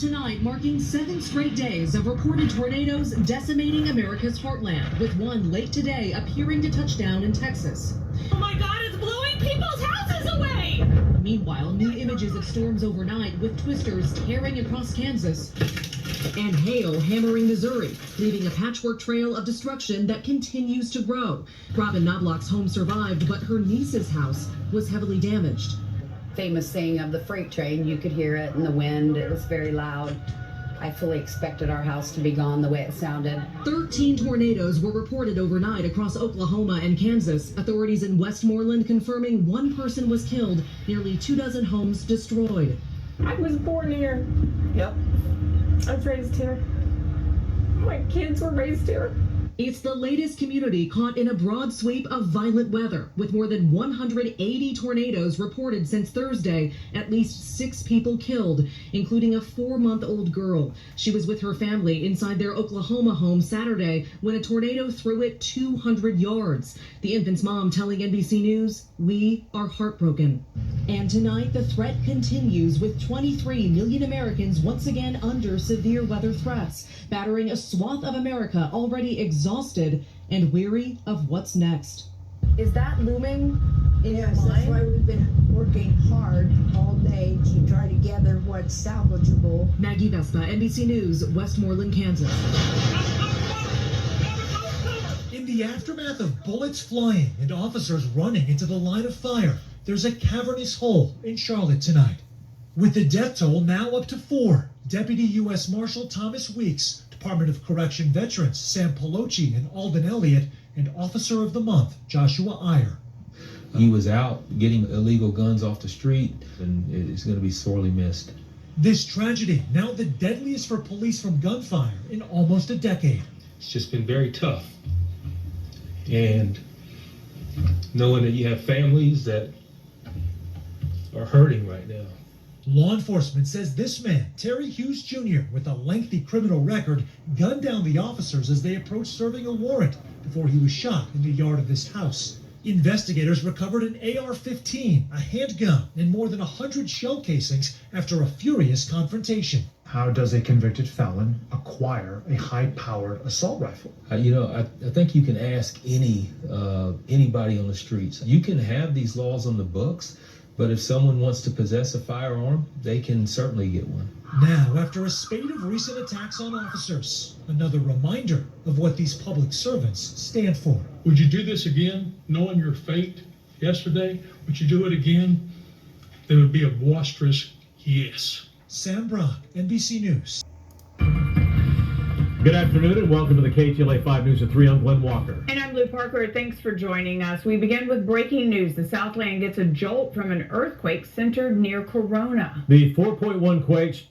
Tonight marking 7 straight days of reported tornadoes decimating America's heartland, with one late today appearing to touch down in Texas. Oh my God, it's blowing people's houses away! Meanwhile, new images of storms overnight with twisters tearing across Kansas and hail hammering Missouri, leaving a patchwork trail of destruction that continues to grow. Robin Knobloch's home survived, but her niece's house was heavily damaged. Famous saying of the freight train, you could hear it in the wind. It was very loud. I fully expected our house to be gone the way it sounded. 13 tornadoes were reported overnight across Oklahoma and Kansas. Authorities in Westmoreland confirming one person was killed, nearly 24 homes destroyed. I was born here. Yep. I was raised here. My kids were raised here. It's the latest community caught in a broad sweep of violent weather, with more than 180 tornadoes reported since Thursday. At least 6 people killed, including a 4-month-old girl. She was with her family inside their Oklahoma home Saturday when a tornado threw it 200 yards. The infant's mom telling NBC News, "We are heartbroken." And tonight, the threat continues, with 23 million Americans once again under severe weather threats, battering a swath of America already exhausted and weary of what's next. Is that looming in your Yes, that's mind? why we've been working hard all day to try to gather what's salvageable. Maggie Vespa, NBC News, Westmoreland, Kansas. In the aftermath of bullets flying and officers running into the line of fire, there's a cavernous hole in Charlotte tonight. With the death toll now up to 4, Deputy U.S. Marshal Thomas Weeks, Department of Correction veterans Sam Pelosi and Alden Elliott, and Officer of the Month Joshua Iyer. He was out getting illegal guns off the street, and it's going to be sorely missed. This tragedy, now the deadliest for police from gunfire in almost a decade. It's just been very tough. And knowing that you have families that are hurting right now. Law enforcement says this man, Terry Hughes Jr., with a lengthy criminal record, gunned down the officers as they approached serving a warrant before he was shot in the yard of his house. Investigators recovered an AR-15, a handgun, and more than 100 shell casings after a furious confrontation. How does a convicted felon acquire a high-powered assault rifle? I think you can ask anybody on the streets. You can have these laws on the books, but if someone wants to possess a firearm, they can certainly get one. Now, after a spate of recent attacks on officers, another reminder of what these public servants stand for. Would you do this again, knowing your fate yesterday? Would you do it again? There would be a boisterous yes. Sam Brock, NBC News. Good afternoon and welcome to the KTLA 5 News at 3. I'm Glenn Walker. And I'm Lou Parker. Thanks for joining us. We begin with breaking news. The Southland gets a jolt from an earthquake centered near Corona. The 4.1 quake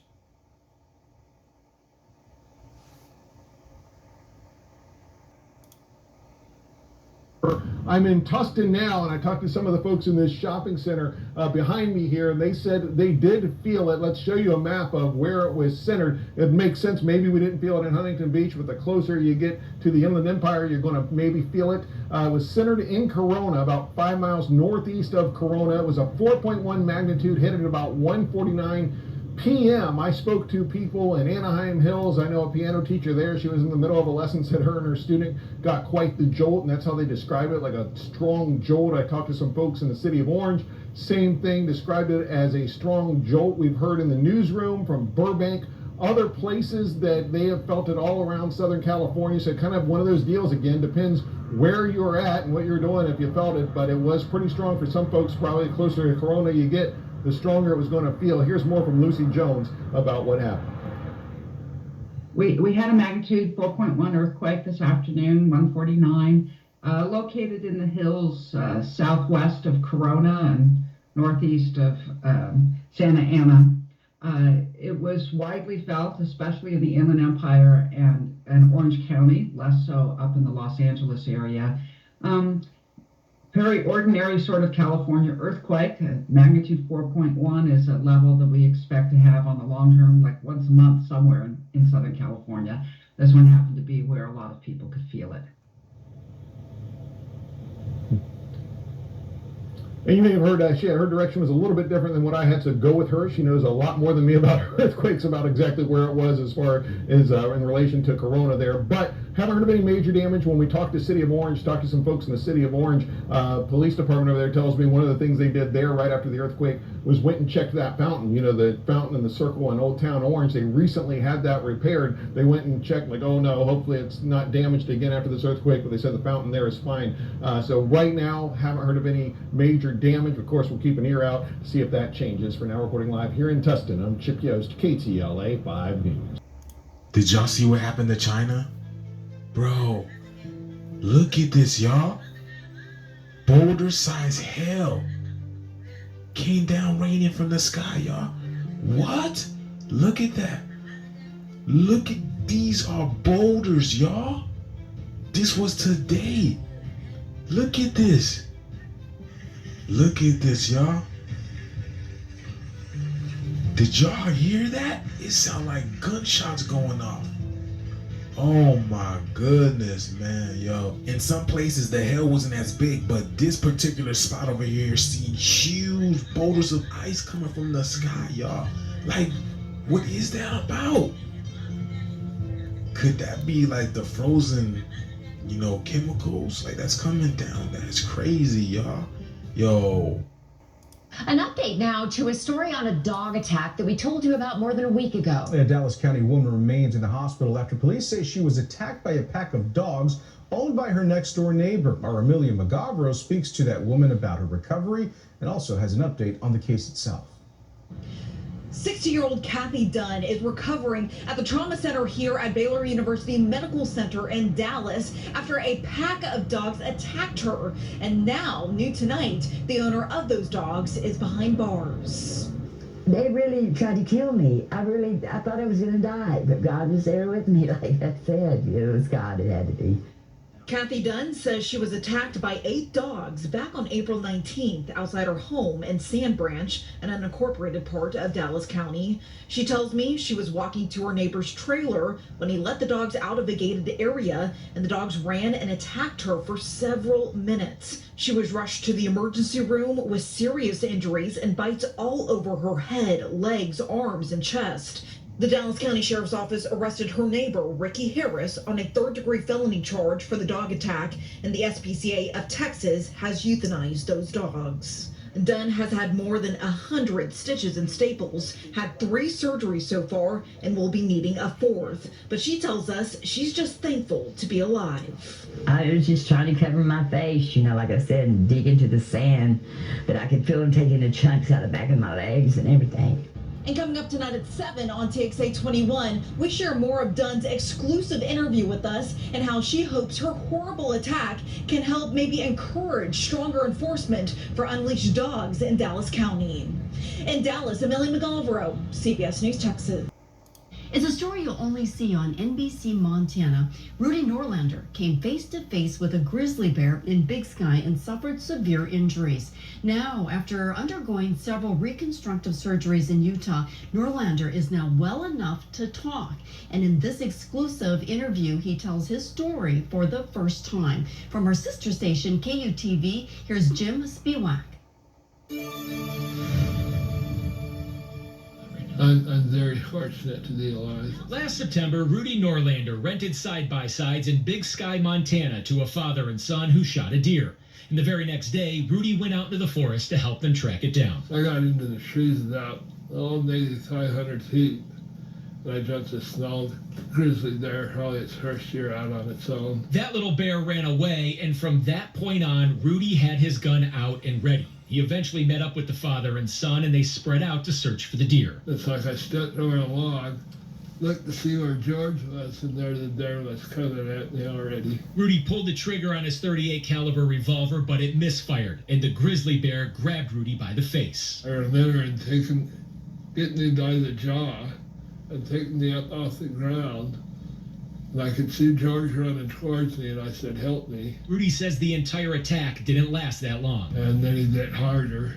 I'm in Tustin now, and I talked to some of the folks in this shopping center behind me here, and they said they did feel it. Let's show you a map of where it was centered. It makes sense. Maybe we didn't feel it in Huntington Beach, but the closer you get to the Inland Empire, you're going to maybe feel it. It was centered in Corona, about 5 miles northeast of Corona. It was a 4.1 magnitude, hit at about 1:49 p.m. I spoke to people in Anaheim Hills. I know a piano teacher there. She was in the middle of a lesson, said her and her student got quite the jolt, and that's how they describe it, like a strong jolt. I talked to some folks in the city of Orange. Same thing, described it as a strong jolt. We've heard in the newsroom from Burbank, other places that they have felt it all around Southern California. So kind of one of those deals again, depends where you're at and what you're doing if you felt it, but it was pretty strong for some folks. Probably the closer to Corona you get, the stronger it was going to feel. Here's more from Lucy Jones about what happened. We had a magnitude 4.1 earthquake this afternoon, 1:49, located in the hills southwest of Corona and northeast of Santa Ana. It was widely felt, especially in the Inland Empire and Orange County, less so up in the Los Angeles area. Very ordinary sort of California earthquake. Magnitude 4.1 is a level that we expect to have on the long term, like once a month somewhere in Southern California. This one happened to be where a lot of people could feel it. And you may have heard her direction was a little bit different than what I had, to go with her. She knows a lot more than me about earthquakes, about exactly where it was as far as in relation to Corona there. But haven't heard of any major damage. When we talked to City of Orange, talked to some folks in the City of Orange, police department over there tells me one of the things they did there right after the earthquake was went and checked that fountain. You know, the fountain in the circle in Old Town Orange. They recently had that repaired. They went and checked, like, oh no, hopefully it's not damaged again after this earthquake, but they said the fountain there is fine. So right now, haven't heard of any major damage. Of course, we'll keep an ear out to see if that changes. For now, reporting live here in Tustin, I'm Chip Yost, KTLA 5 News. Did y'all see what happened to China? Bro, look at this, y'all. Boulder-sized hail came down raining from the sky, y'all. What? Look at that. Look at, these are boulders, y'all. This was today. Look at this. Look at this, y'all. Did y'all hear that? It sounded like gunshots going off. Oh my goodness, man, yo. In some places, the hail wasn't as big, but this particular spot over here seen huge boulders of ice coming from the sky, y'all. Like, what is that about? Could that be like the frozen, you know, chemicals? Like, that's coming down. That's crazy, y'all. Yo. An update now to a story on a dog attack that we told you about more than a week ago. A Dallas County woman remains in the hospital after police say she was attacked by a pack of dogs owned by her next door neighbor. Our Amelia Magavro speaks to that woman about her recovery and also has an update on the case itself. 60-year-old Kathy Dunn is recovering at the trauma center here at Baylor University Medical Center in Dallas after a pack of dogs attacked her. And now, new tonight, the owner of those dogs is behind bars. They really tried to kill me. I thought I was going to die, but God was there with me, like I said. It was God, it had to be. Kathy Dunn says she was attacked by 8 dogs back on April 19th outside her home in Sand Branch, an unincorporated part of Dallas County. She tells me she was walking to her neighbor's trailer when he let the dogs out of a gated area, and the dogs ran and attacked her for several minutes. She was rushed to the emergency room with serious injuries and bites all over her head, legs, arms, and chest. The Dallas County Sheriff's Office arrested her neighbor, Ricky Harris, on a third-degree felony charge for the dog attack, and the SPCA of Texas has euthanized those dogs. Dunn has had more than 100 stitches and staples, had 3 surgeries so far, and will be needing a 4th. But she tells us she's just thankful to be alive. I was just trying to cover my face, you know, like I said, and dig into the sand, but I could feel them taking the chunks out of the back of my legs and everything. And coming up tonight at 7 on TXA 21, we share more of Dunn's exclusive interview with us and how she hopes her horrible attack can help maybe encourage stronger enforcement for unleashed dogs in Dallas County. In Dallas, Amelia Magavro, CBS News, Texas. It's a story you'll only see on NBC Montana. Rudy Norlander came face to face with a grizzly bear in Big Sky and suffered severe injuries. Now, after undergoing several reconstructive surgeries in Utah, Norlander is now well enough to talk. And in this exclusive interview, he tells his story for the first time. From our sister station, KUTV, here's Jim Spiewak. I'm very fortunate to be alive. Last September, Rudy Norlander rented side-by-sides in Big Sky, Montana to a father and son who shot a deer. And the very next day, Rudy went out into the forest to help them track it down. I got into the trees about, maybe 500 feet. And I jumped a small grizzly bear, probably its first year out on its own. That little bear ran away, and from that point on, Rudy had his gun out and ready. He eventually met up with the father and son, and they spread out to search for the deer. It's like I stepped over a log, looked to see where George was, and there the bear was coming at me already. Rudy pulled the trigger on his .38 caliber revolver, but it misfired, and the grizzly bear grabbed Rudy by the face. I remember him getting me by the jaw and taking me up off the ground. And I could see George running towards me, and I said, "Help me." Rudy says the entire attack didn't last that long. And then he hit harder,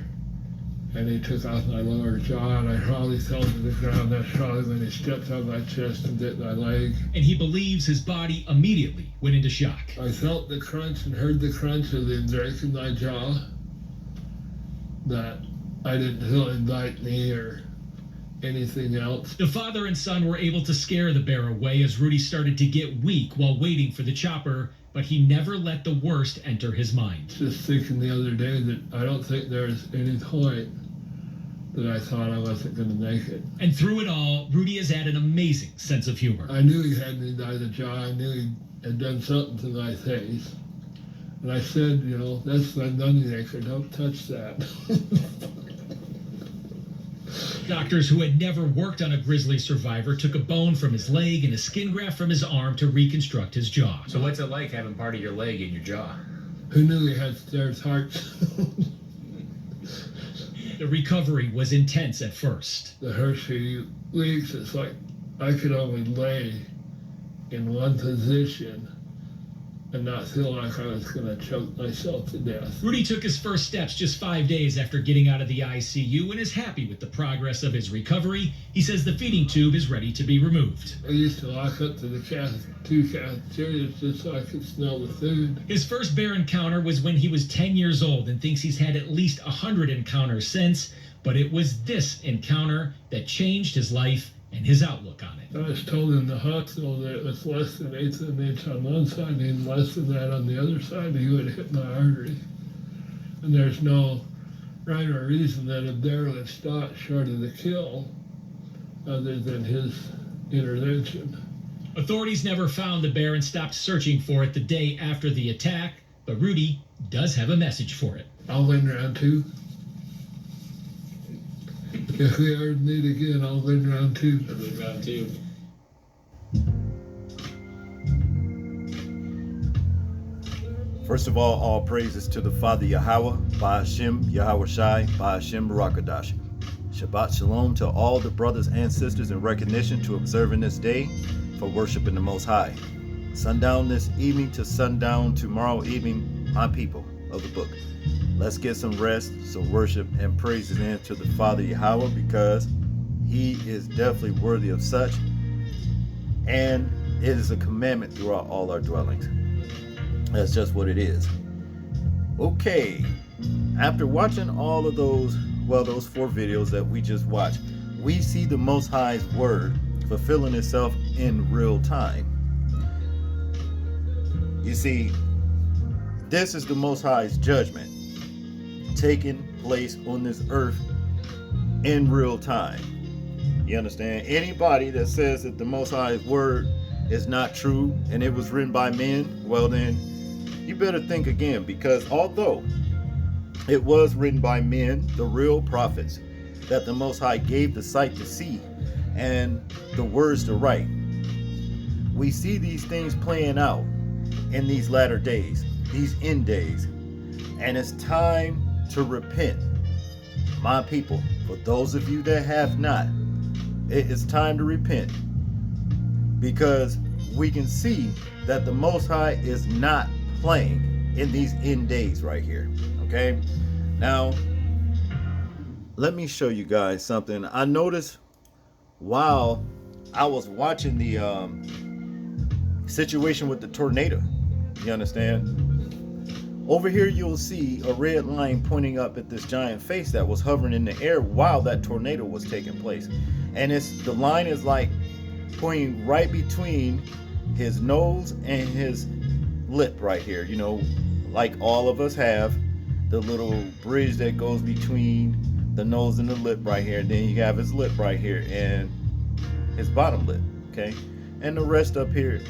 and he took off my lower jaw, and I probably fell to the ground. That's probably when he stepped on my chest and bit my leg. And he believes his body immediately went into shock. I felt the crunch and heard the crunch of him breaking my jaw. that I didn't he'll indict me or anything else. The father and son were able to scare the bear away as Rudy started to get weak while waiting for the chopper, but he never let the worst enter his mind. Just thinking the other day that I don't think there's any point that I thought I wasn't going to make it. And through it all, Rudy has had an amazing sense of humor. I knew he had me by the jaw. I knew he had done something to my face. And I said, you know, that's my moneymaker. Don't touch that. Doctors who had never worked on a grizzly survivor took a bone from his leg and a skin graft from his arm to reconstruct his jaw. So what's it like having part of your leg in your jaw? Who knew he had Stairs hearts? The recovery was intense at first. The Hershey leaks, it's like I could only lay in one position and not feel like I was going to choke myself to death. Rudy took his first steps just 5 days after getting out of the ICU and is happy with the progress of his recovery. He says the feeding tube is ready to be removed. I used to walk up to the two cafeterias just so I could smell the food. His first bear encounter was when he was 10 years old and thinks he's had at least 100 encounters since, but it was this encounter that changed his life and his outlook on it. I was told in the hospital that it was less than 1/8 of an inch on one side and less than that on the other side, he would have hit my artery. And there's no rhyme or reason that a bear would stop short of the kill other than his intervention. Authorities never found the bear and stopped searching for it the day after the attack, but Rudy does have a message for it. I'll win round 2. If we ever meet again, I'll win round 2. I'll win round 2. First of all praises to the Father Yahweh, Ba'ashem Yahweh Shai, Ba'ashem Barakadash. Shabbat Shalom to all the brothers and sisters in recognition to observing this day for worshiping the Most High. Sundown this evening to sundown tomorrow evening, my people of the book. Let's get some rest, some worship and praises into the Father Yahweh, because he is definitely worthy of such, and it is a commandment throughout all our dwellings. That's just what it is. Okay, after watching all of those 4 videos that we just watched, we see the Most High's word fulfilling itself in real time. You see, this is the Most High's judgment taking place on this earth in real time. You understand? Anybody that says that the Most High's word is not true and it was written by men, well then, you better think again, because although it was written by men, the real prophets that the Most High gave the sight to see and the words to write, we see these things playing out in these latter days, these end days, and it's time to repent. My people, for those of you that have not, it is time to repent, because we can see that the Most High is not playing in these end days right here. Okay, now let me show you guys something I noticed while I was watching the situation with the tornado. You understand? Over here you'll see a red line pointing up at this giant face that was hovering in the air while that tornado was taking place, and the line is like pointing right between his nose and his lip right here. You know, like all of us have the little bridge that goes between the nose and the lip right here. Then you have his lip right here and his bottom lip, okay? And the rest up here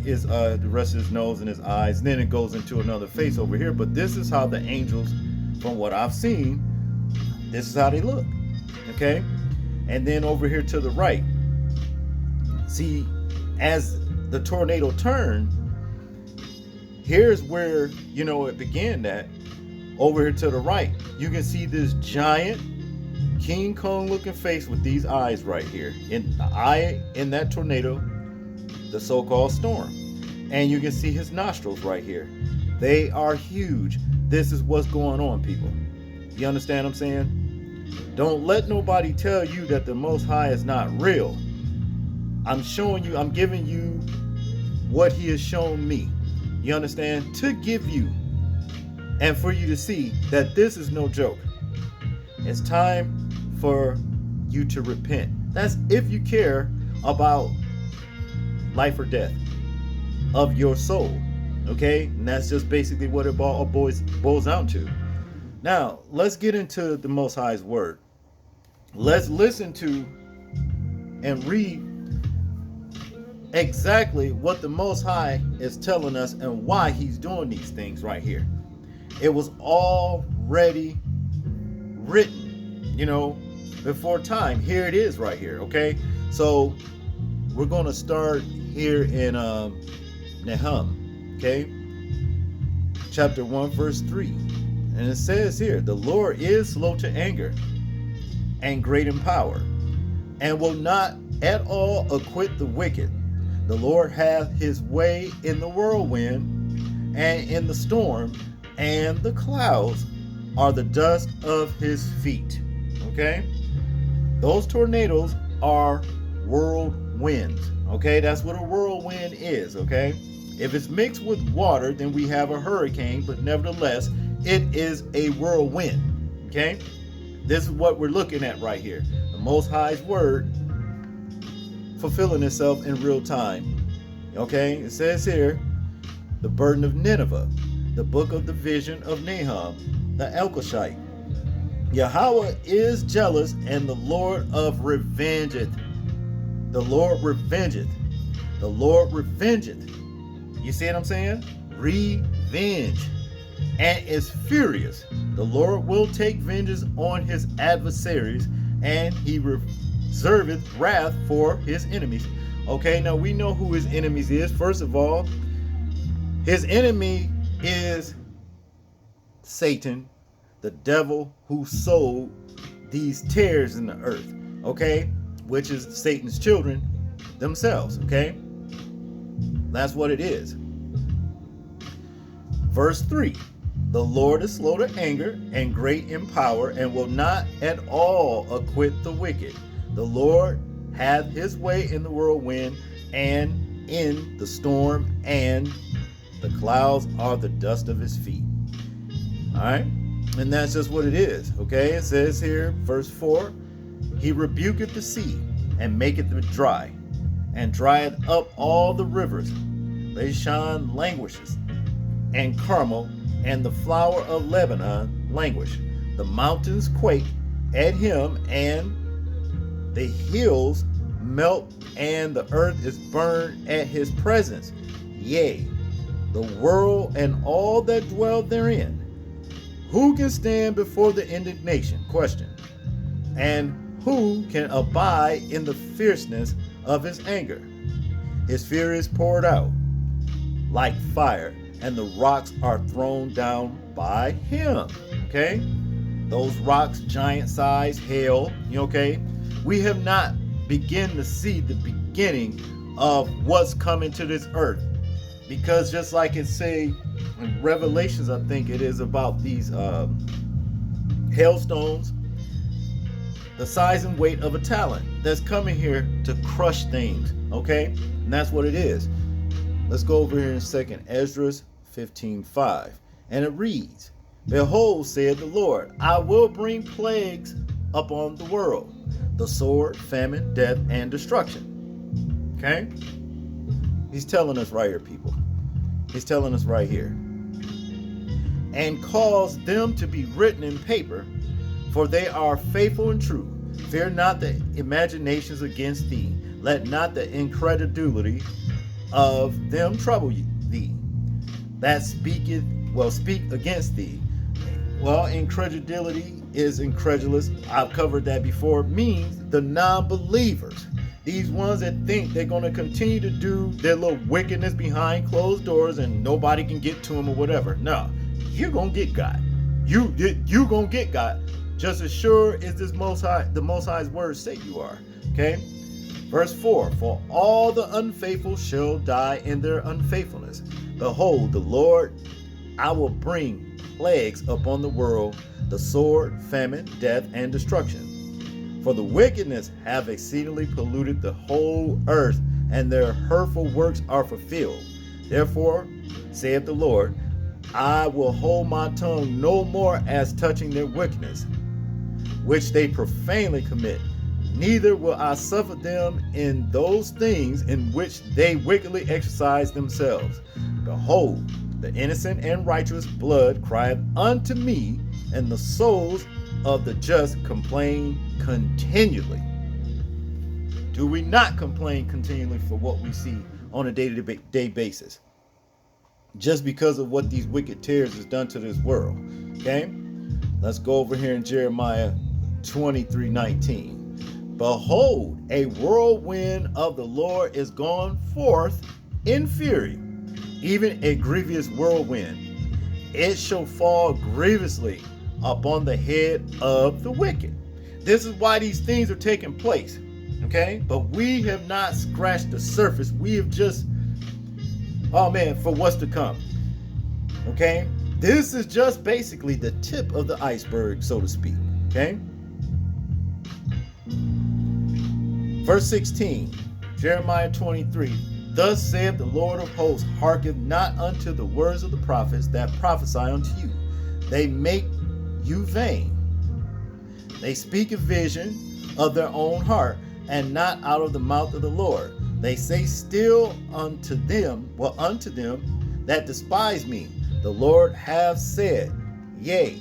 is the rest of his nose and his eyes. And then it goes into another face over here. But this is how the angels, from what I've seen, this is how they look, okay? And then over here to the right, see, as the tornado turned, here's where, you know, it began at. Over here to the right, you can see this giant King Kong looking face with these eyes right here. In the eye in that tornado, the so-called storm. And you can see his nostrils right here. They are huge. This is what's going on, people. You understand what I'm saying? Don't let nobody tell you that the Most High is not real. I'm showing you, I'm giving you what he has shown me. You understand? To give you and for you to see that this is no joke. It's time for you to repent. That's if you care about life or death of your soul. Okay? And that's just basically what it boils down to. Now, let's get into the Most High's word. Let's listen to and read exactly what the Most High is telling us and why he's doing these things right here. It was already written, before time. Here it is right here, okay? So we're going to start here in Nahum, okay? Chapter 1, verse 3. And it says here, the Lord is slow to anger and great in power, and will not at all acquit the wicked. The Lord hath his way in the whirlwind and in the storm, and the clouds are the dust of his feet. Okay? Those tornadoes are whirlwinds. Okay? That's what a whirlwind is. Okay? If it's mixed with water, then we have a hurricane, but nevertheless, it is a whirlwind. Okay? This is what we're looking at right here. The Most High's word fulfilling itself in real time. Okay? It says here, the burden of Nineveh, the book of the vision of Nahum, the Elkoshite. Yahweh is jealous, and the Lord of revengeth. The Lord revengeth. The Lord revengeth. You see what I'm saying? Revenge. And is furious. The Lord will take vengeance on his adversaries, and he reserveth wrath for his enemies. Okay, now we know who his enemies is. First of all, his enemy is Satan, the devil who sowed these tares in the earth, okay, which is Satan's children themselves. Okay, that's what it is. Verse 3, the Lord is slow to anger and great in power, and will not at all acquit the wicked. The Lord hath his way in the whirlwind and in the storm, and the clouds are the dust of his feet. All right, and that's just what it is. Okay, it says here, verse 4, he rebuketh the sea and maketh it dry, and drieth up all the rivers. Bashan languishes, and Carmel and the flower of Lebanon languish. The mountains quake at him, and the hills melt, and the earth is burned at his presence. Yea, the world and all that dwell therein. Who can stand before the indignation? Question. And who can abide in the fierceness of his anger? His fury is poured out like fire, and the rocks are thrown down by him. Okay? Those rocks, giant size, hail, okay? We have not begun to see the beginning of what's coming to this earth. Because just like it say in Revelations, I think it is about these hailstones, the size and weight of a talent that's coming here to crush things, okay? And that's what it is. Let's go over here in 2nd Esdras 15:5. And it reads, behold, saith the Lord, I will bring plagues upon the world, the sword, famine, death, and destruction. Okay? He's telling us right here, people. He's telling us right here. And cause them to be written in paper, for they are faithful and true. Fear not the imaginations against thee. Let not the incredulity of them trouble thee. That speak against thee. Well, incredulity is incredulous. I've covered that before. It means the non-believers. These ones that think they're going to continue to do their little wickedness behind closed doors and nobody can get to them or whatever. No, you're going to get got. You going to get got just as sure as the Most High's words say you are. Okay? Verse 4, for all the unfaithful shall die in their unfaithfulness. Behold, the Lord, I will bring plagues upon the world, the sword, famine, death, and destruction. For the wickedness have exceedingly polluted the whole earth, and their hurtful works are fulfilled. Therefore, saith the Lord, I will hold my tongue no more as touching their wickedness. which they profanely commit. Neither will I suffer them in those things in which they wickedly exercise themselves. Behold, the innocent and righteous blood crieth unto me, and the souls of the just complain continually. Do we not complain continually for what we see on a day-to-day basis? Just because of what these wicked tares has done to this world. Okay? Let's go over here in Jeremiah 23:19. Behold, a whirlwind of the Lord is gone forth in fury, even a grievous whirlwind. It shall fall grievously upon the head of the wicked. This is why these things are taking place. Okay? But we have not scratched the surface. We have just, oh man, for what's to come. Okay? This is just basically the tip of the iceberg, so to speak. Okay? Verse 16, Jeremiah 23. Thus saith the Lord of hosts, hearken not unto the words of the prophets that prophesy unto you. They make you vain. They speak a vision of their own heart, and not out of the mouth of the Lord. They say still unto them that despise me, the Lord hath said, yea,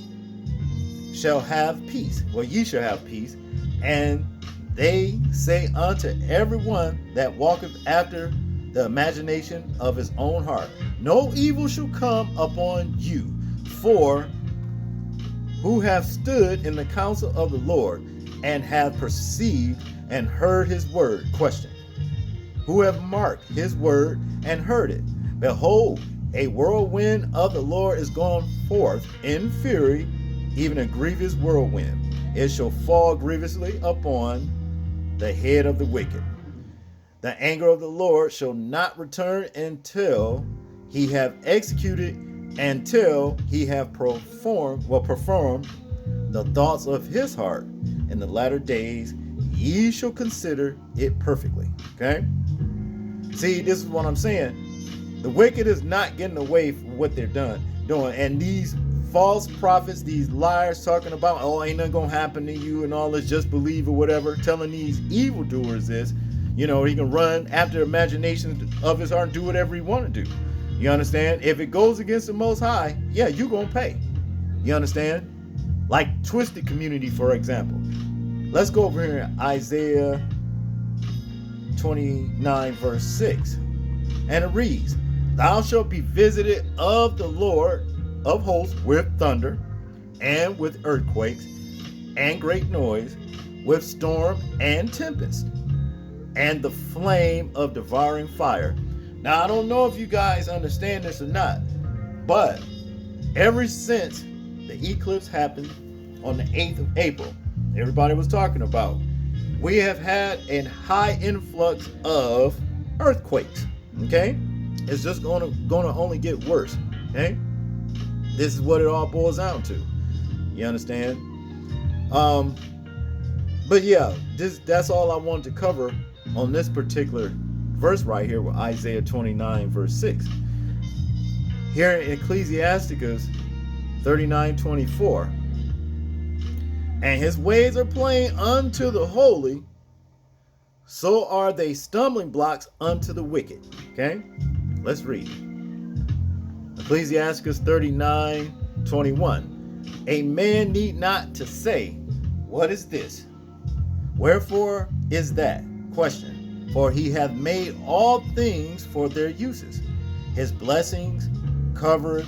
shall have peace. Well, ye shall have peace. And they say unto everyone that walketh after the imagination of his own heart, no evil shall come upon you, for who have stood in the counsel of the Lord, and have perceived and heard his word. Question. Who have marked his word and heard it? Behold, a whirlwind of the Lord is gone forth in fury, even a grievous whirlwind. It shall fall grievously upon the head of the wicked. The anger of the Lord shall not return until he have executed, until he have performed the thoughts of his heart. In the latter days ye shall consider it perfectly. Okay? See, this is what I'm saying. The wicked is not getting away from what they're doing. And these false prophets, these liars talking about, oh, ain't nothing gonna happen to you and all this, just believe or whatever, telling these evildoers this, you know, he can run after imagination of his heart and do whatever he want to do. You understand? If it goes against the Most High, yeah, you're gonna pay. You understand? Like Twisted Community, for example. Let's go over here in Isaiah 29 verse 6. And it reads, thou shalt be visited of the Lord of hosts with thunder, and with earthquakes, and great noise, with storm and tempest, and the flame of devouring fire. Now, I don't know if you guys understand this or not, but ever since the eclipse happened on the 8th of April, everybody was talking about, we have had a high influx of earthquakes. Okay? It's just gonna only get worse. Okay? This is what it all boils down to. You understand? But yeah, that's all I wanted to cover on this particular verse right here with Isaiah 29 verse 6. Here in Ecclesiasticus 39:24. And his ways are plain unto the holy, so are they stumbling blocks unto the wicked. Okay? Let's read. Ecclesiasticus 39:21. A man need not to say, what is this? Wherefore is that? Question. For he hath made all things for their uses. His blessings covered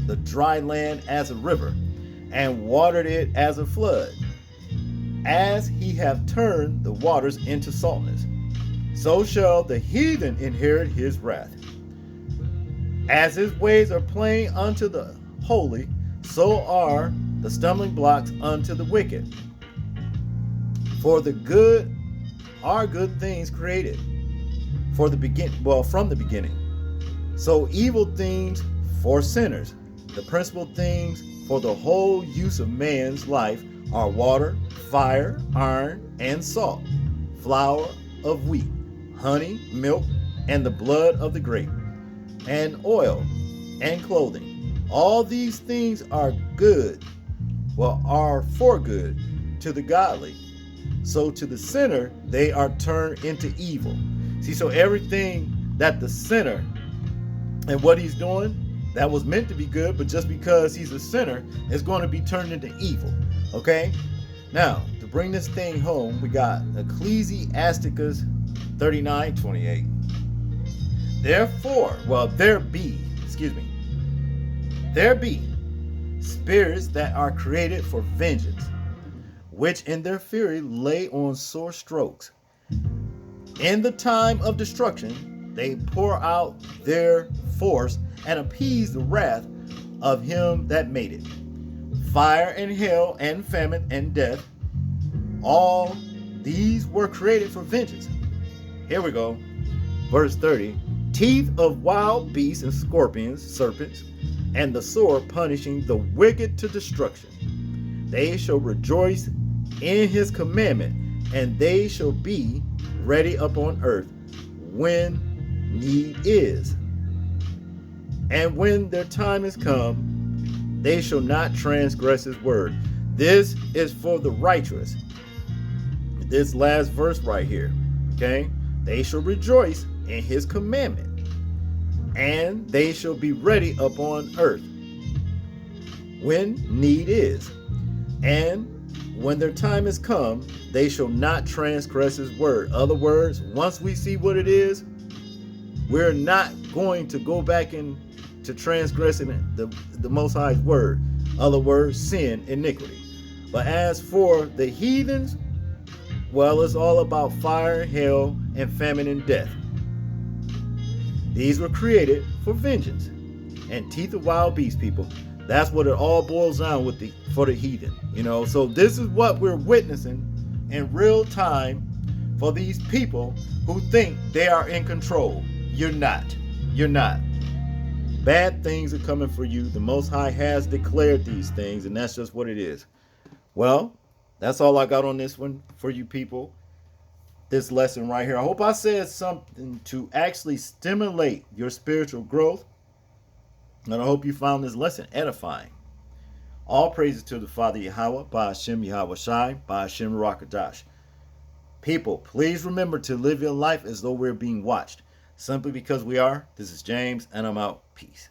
the dry land as a river, and watered it as a flood. As he hath turned the waters into saltness, so shall the heathen inherit his wrath. As his ways are plain unto the holy, so are the stumbling blocks unto the wicked. For the good are good things created from the beginning. So evil things for sinners. The principal things for the whole use of man's life are water, fire, iron, and salt, flour of wheat, honey, milk, and the blood of the grape, and oil, and clothing. All these things are good, are for good, to the godly. So to the sinner, they are turned into evil. See, so everything that the sinner and what he's doing, that was meant to be good, but just because he's a sinner, is going to be turned into evil. Okay? Now, to bring this thing home, we got Ecclesiasticus 39:28. Therefore, there be spirits that are created for vengeance, which in their fury lay on sore strokes. In the time of destruction, they pour out their force and appease the wrath of him that made it. Fire and hail and famine and death, all these were created for vengeance. Here we go. Verse 30. Teeth of wild beasts and scorpions, serpents, and the sword punishing the wicked to destruction. They shall rejoice in his commandment, and they shall be ready upon earth when need is. And when their time is come, they shall not transgress his word. This is for the righteous. This last verse right here, okay? They shall rejoice in his commandment, and they shall be ready upon earth when need is. And when their time is come, they shall not transgress his word. Other words, once we see what it is, we're not going to go back into transgressing the Most High's word. Other words, sin, iniquity. But as for the heathens, well, it's all about fire, hail, and famine and death. These were created for vengeance. And teeth of wild beasts, people. That's what it all boils down with for the heathen. You know, so this is what we're witnessing in real time for these people who think they are in control. You're not. You're not. Bad things are coming for you. The Most High has declared these things, and that's just what it is. Well, that's all I got on this one for you people. This lesson right here. I hope I said something to actually stimulate your spiritual growth. And I hope you found this lesson edifying. All praises to the Father Yahweh, by Hashem Yahweh Shai, by Hashem Rakadash. People, please remember to live your life as though we're being watched. Simply because we are. This is James, and I'm out. Peace.